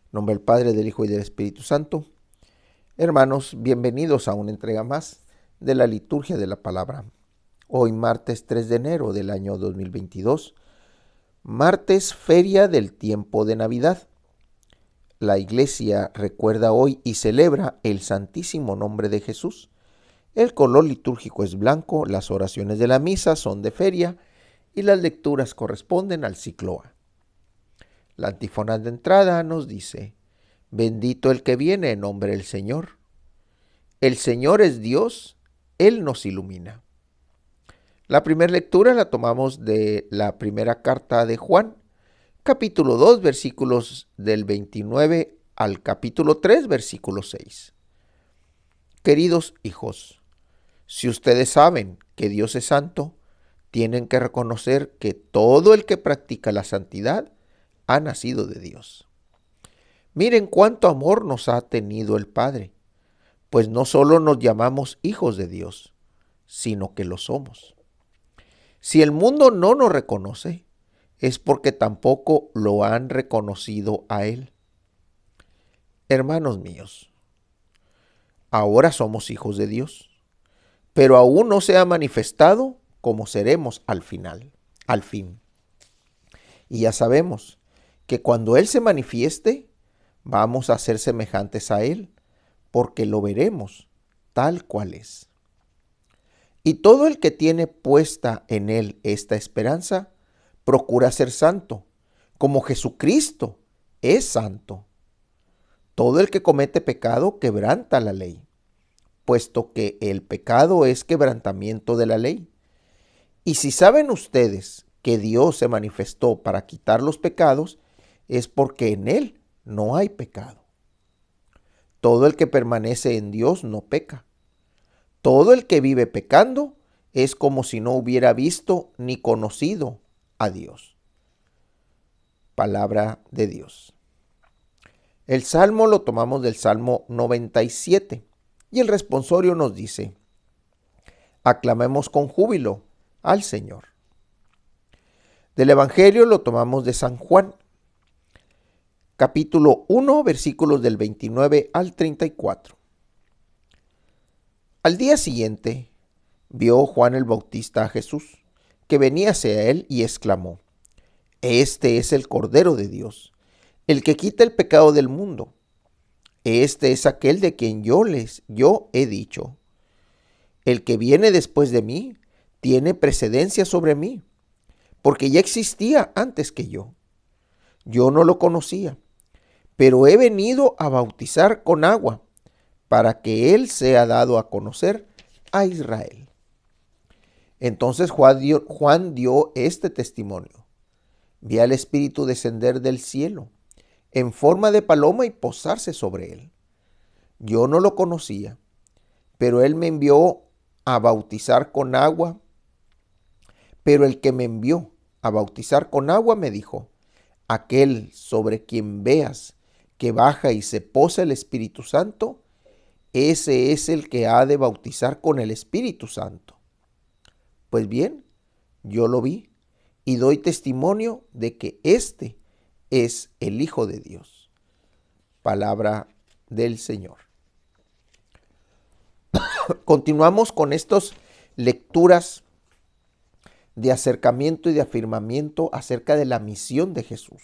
En nombre del Padre, del Hijo y del Espíritu Santo. Hermanos, bienvenidos a una entrega más de la liturgia de la palabra. Hoy martes 3 de enero del año 2022, martes feria del tiempo de Navidad. La iglesia recuerda hoy y celebra el santísimo nombre de Jesús. El color litúrgico es blanco, las oraciones de la misa son de feria y las lecturas corresponden al ciclo A. La antífona de entrada nos dice: bendito el que viene en nombre del Señor. El Señor es Dios, Él nos ilumina. La primera lectura la tomamos de la primera carta de Juan, capítulo 2, versículos del 29 al capítulo 3, versículo 6. Queridos hijos, si ustedes saben que Dios es santo, tienen que reconocer que todo el que practica la santidad ha nacido de Dios. Miren cuánto amor nos ha tenido el Padre, pues no solo nos llamamos hijos de Dios, sino que lo somos. Si el mundo no nos reconoce, es porque tampoco lo han reconocido a Él. Hermanos míos, ahora somos hijos de Dios, pero aún no se ha manifestado como seremos al fin. Y ya sabemos que cuando Él se manifieste, vamos a ser semejantes a Él, porque lo veremos tal cual es. Y todo el que tiene puesta en Él esta esperanza, procura ser santo, como Jesucristo es santo. Todo el que comete pecado quebranta la ley, puesto que el pecado es quebrantamiento de la ley. Y si saben ustedes que Dios se manifestó para quitar los pecados, es porque en Él no hay pecado. Todo el que permanece en Dios no peca. Todo el que vive pecando es como si no hubiera visto ni conocido a Dios. Palabra de Dios. El salmo lo tomamos del Salmo 97 y el responsorio nos dice: aclamemos con júbilo al Señor. Del Evangelio lo tomamos de San Juan, capítulo 1, versículos del 29 al 34. Al día siguiente, vio Juan el Bautista a Jesús, que venía hacia él, y exclamó: este es el Cordero de Dios, el que quita el pecado del mundo. Este es aquel de quien yo he dicho: el que viene después de mí tiene precedencia sobre mí, porque ya existía antes que yo. Yo no lo conocía, pero he venido a bautizar con agua, para que él sea dado a conocer a Israel. Entonces Juan dio este testimonio: vi al Espíritu descender del cielo en forma de paloma y posarse sobre él. Yo no lo conocía, pero él me envió a bautizar con agua. Pero el que me envió a bautizar con agua me dijo: aquel sobre quien veas que baja y se posa el Espíritu Santo, ese es el que ha de bautizar con el Espíritu Santo. Pues bien, yo lo vi y doy testimonio de que este es el Hijo de Dios. Palabra del Señor. Continuamos con estas lecturas de acercamiento y de afirmamiento acerca de la misión de Jesús.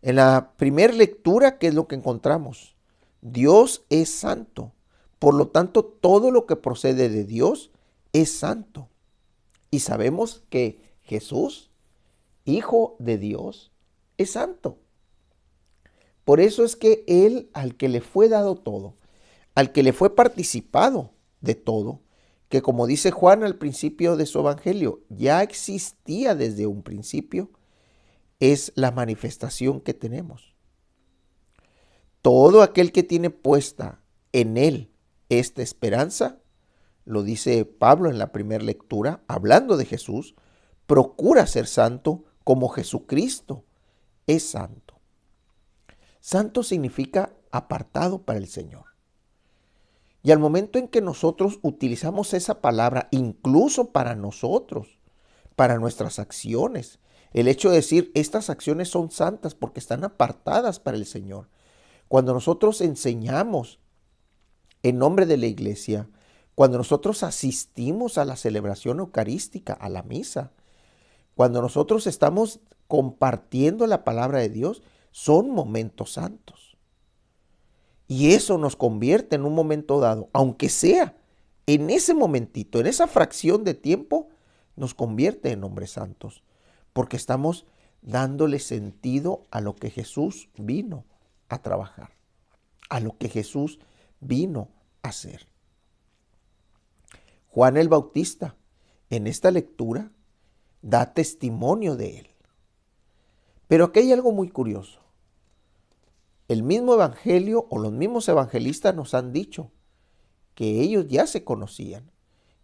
En la primera lectura, ¿qué es lo que encontramos? Dios es santo, por lo tanto todo lo que procede de Dios es santo. Y sabemos que Jesús, Hijo de Dios, es santo. Por eso es que Él, al que le fue dado todo, al que le fue participado de todo, que como dice Juan al principio de su evangelio, ya existía desde un principio, es la manifestación que tenemos. Todo aquel que tiene puesta en él esta esperanza, lo dice Pablo en la primera lectura, hablando de Jesús, procura ser santo como Jesucristo es santo. Santo significa apartado para el Señor. Y al momento en que nosotros utilizamos esa palabra incluso para nosotros, para nuestras acciones, El hecho de decir, estas acciones son santas porque están apartadas para el Señor. Cuando nosotros enseñamos en nombre de la iglesia, cuando nosotros asistimos a la celebración eucarística, a la misa, cuando nosotros estamos compartiendo la palabra de Dios, son momentos santos. Y eso nos convierte en un momento dado, aunque sea en ese momentito, en esa fracción de tiempo, nos convierte en hombres santos, porque estamos dándole sentido a lo que Jesús vino a trabajar, a lo que Jesús vino a hacer. Juan el Bautista, en esta lectura, da testimonio de él. Pero aquí hay algo muy curioso. El mismo evangelio o los mismos evangelistas nos han dicho que ellos ya se conocían,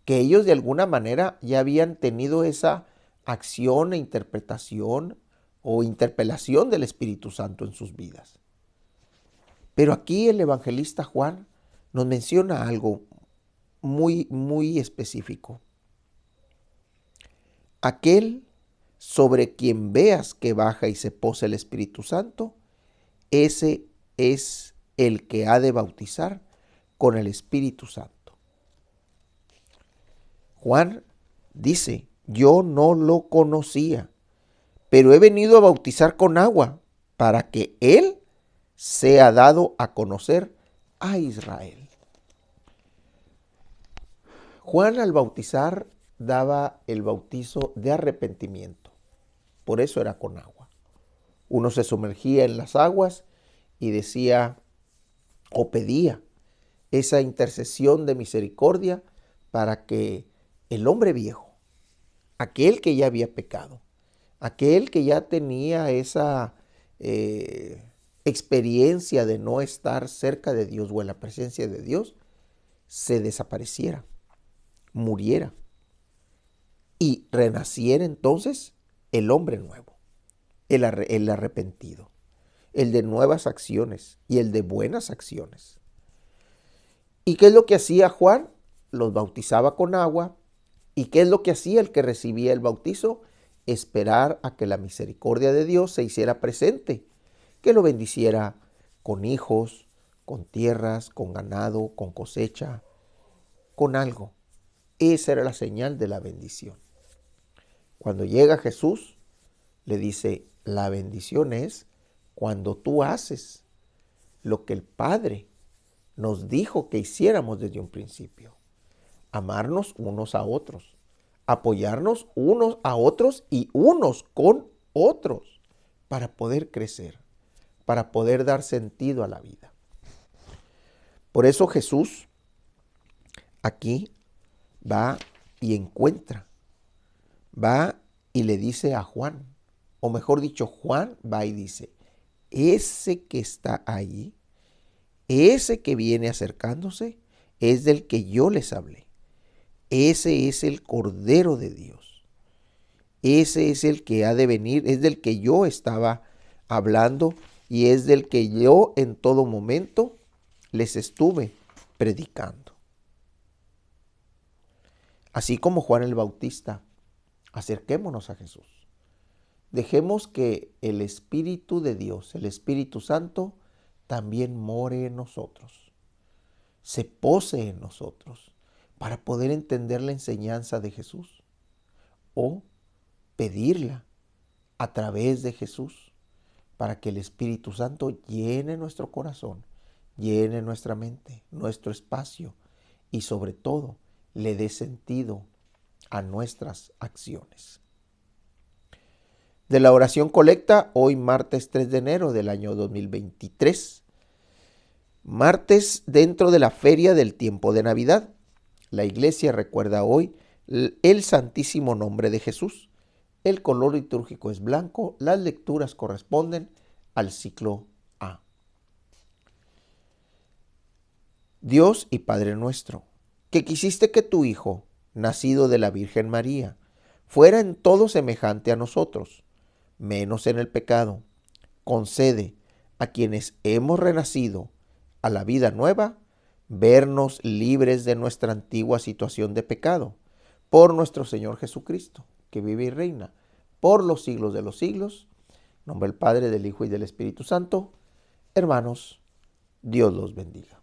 que ellos de alguna manera ya habían tenido esa acción e interpretación o interpelación del Espíritu Santo en sus vidas. Pero aquí el evangelista Juan nos menciona algo muy específico. Aquel sobre quien veas que baja y se posa el Espíritu Santo, ese es el que ha de bautizar con el Espíritu Santo. Juan dice, yo no lo conocía, pero he venido a bautizar con agua para que Él sea dado a conocer a Israel. Juan al bautizar daba el bautizo de arrepentimiento, por eso era con agua. Uno se sumergía en las aguas y decía o pedía esa intercesión de misericordia para que el hombre viejo, aquel que ya había pecado, aquel que ya tenía esa experiencia de no estar cerca de Dios o en la presencia de Dios, se desapareciera, muriera y renaciera entonces el hombre nuevo, el arrepentido, el de nuevas acciones y el de buenas acciones. ¿Y qué es lo que hacía Juan? Los bautizaba con agua. ¿Y qué es lo que hacía el que recibía el bautizo? Esperar a que la misericordia de Dios se hiciera presente, que lo bendiciera con hijos, con tierras, con ganado, con cosecha, con algo. Esa era la señal de la bendición. Cuando llega Jesús, le dice, la bendición es cuando tú haces lo que el Padre nos dijo que hiciéramos desde un principio. Amarnos unos a otros, apoyarnos unos a otros y unos con otros para poder crecer, para poder dar sentido a la vida. Por eso Jesús aquí va y encuentra, va y le dice a Juan, o mejor dicho, Juan va y dice, ese que está ahí, ese que viene acercándose, es del que yo les hablé. Ese es el Cordero de Dios. Ese es el que ha de venir, es del que yo estaba hablando y es del que yo en todo momento les estuve predicando. Así como Juan el Bautista, acerquémonos a Jesús. Dejemos que el Espíritu de Dios, el Espíritu Santo, también more en nosotros, se pose en nosotros para poder entender la enseñanza de Jesús o pedirla a través de Jesús para que el Espíritu Santo llene nuestro corazón, llene nuestra mente, nuestro espacio y sobre todo le dé sentido a nuestras acciones. De la oración colecta, hoy martes 3 de enero del año 2023. Martes dentro de la feria del tiempo de Navidad. La iglesia recuerda hoy el Santísimo Nombre de Jesús. El color litúrgico es blanco. Las lecturas corresponden al ciclo A. Dios y Padre nuestro, que quisiste que tu Hijo, nacido de la Virgen María, fuera en todo semejante a nosotros, menos en el pecado, concede a quienes hemos renacido a la vida nueva, vernos libres de nuestra antigua situación de pecado, por nuestro Señor Jesucristo, que vive y reina por los siglos de los siglos. En nombre del Padre, del Hijo y del Espíritu Santo. Hermanos, Dios los bendiga.